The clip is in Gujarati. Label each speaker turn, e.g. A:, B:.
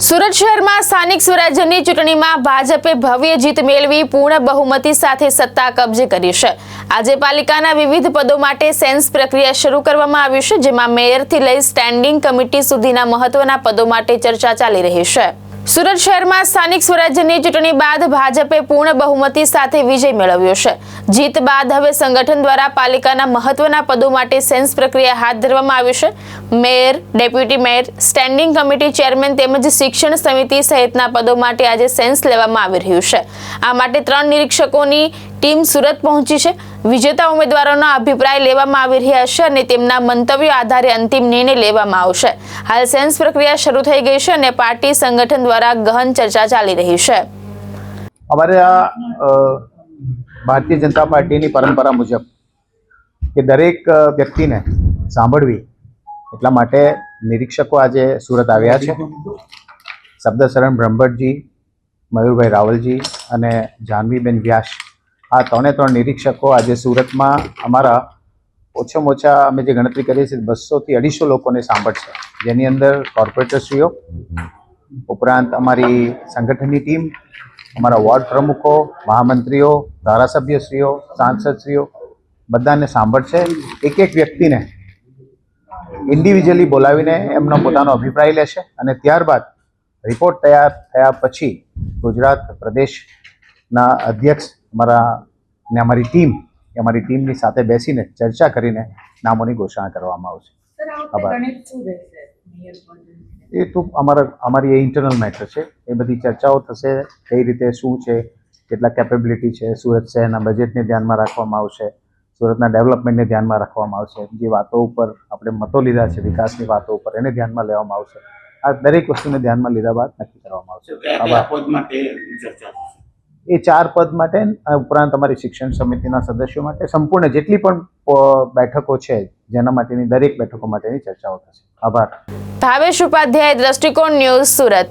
A: સુરત શહેરમાં સ્થાનિક સ્વરાજ્યની ચૂંટણીમાં ભાજપે ભવ્ય જીત મેળવી પૂર્ણ બહુમતી સાથે સત્તા કબજે કરી છે। આજે પાલિકાના વિવિધ પદો માટે સેન્સ પ્રક્રિયા શરૂ કરવામાં આવી છે, જેમાં મેયરથી લઈ સ્ટેન્ડિંગ કમિટી સુધીના મહત્વના પદો માટે ચર્ચા ચાલી રહી છે। સુરત શહેરમાં સ્થાનિક સ્વરાજ્યની ચૂંટણી બાદ ભાજપે પૂર્ણ બહુમતી સાથે વિજય મેળવ્યો છે। જીત બાદ હવે સંગઠન દ્વારા પાલિકાના મહત્વના પદો માટે સેન્સ પ્રક્રિયા હાથ ધરવામાં આવી છે। Mayor, deputy mayor, standing committee chairman તેમજ શિક્ષણ સમિતિ સહિતના પદો માટે આજે સેન્સ લેવામાં આવી રહ્યું છે। આ માટે 3 નિરીક્ષકોની ટીમ સુરત પહોંચી છે। વિજેતા ઉમેદવારોના અભિપ્રાય લેવામાં આવી રહ્યા છે અને તેમના મંતવ્યો આધારે અંતિમ નિર્ણય લેવામાં આવશે। હાલ સેન્સ પ્રક્રિયા શરૂ થઈ ગઈ છે અને પાર્ટી સંગઠન દ્વારા ગહન ચર્ચા ચાલી રહી છે।
B: हमारे भारतीय जनता पार्टी ની પરંપરા મુજબ કે દરેક વ્યક્તિને સાંભળવી એટલા માટે નિરીક્ષકો આજે સુરત આવ્યા છે। શબ્દશરણ બ્રહ્મભટ્ટજી, મયુરભાઈ રાવલજી અને જાનવીબેન વ્યાસ, આ 3 નિરીક્ષકો આજે સુરતમાં અમારા ઓછામાં ઓછા અમે જે ગણતરી કરીએ છીએ 200 થી 250 લોકોને સાંભળશે, જેની અંદર કોર્પોરેટરશ્રીઓ ઉપરાંત અમારી સંગઠનની ટીમ, અમારા વોર્ડ પ્રમુખો, મહામંત્રીઓ, ધારાસભ્યશ્રીઓ, સાંસદશ્રીઓ બધાને સાંભળશે। એક એક વ્યક્તિને ઇન્ડિવિજ્યુઅલી બોલાવીને એમનો પોતાનો અભિપ્રાય લેશે અને ત્યારબાદ રિપોર્ટ તૈયાર થયા પછી ગુજરાત પ્રદેશના અધ્યક્ષ અમારી ટીમની સાથે બેસીને ચર્ચા કરીને નામોની ઘોષણા કરવામાં આવશે। આભાર। એ તો અમારી ઇન્ટરનલ મેટર છે, એ બધી ચર્ચાઓ થશે। કઈ રીતે શું છે, કેટલા કેપેબિલિટી છે, સુરત શહેરના બજેટને ધ્યાનમાં રાખવામાં આવશે, સુરતના ડેવલપમેન્ટને ધ્યાનમાં રાખવામાં આવશે, જે વાતો ઉપર આપણે મતો લીધા છે વિકાસની વાતો ઉપર એને ધ્યાનમાં લેવામાં આવશે। આ દરેક વસ્તુને ધ્યાનમાં લીધા બાદ નક્કી કરવામાં આવશે। એ 4 પદ માટે ઉપરાંત અમારી શિક્ષણ સમિતિના સદસ્યો માટે સંપૂર્ણ જેટલી પણ બેઠકો છે જેના માટેની દરેક બેઠકો માટેની ચર્ચાઓ થશે। આભાર।
A: ભાવેશ ઉપાધ્યાય, દ્રષ્ટિકોણ ન્યૂઝ, સુરત।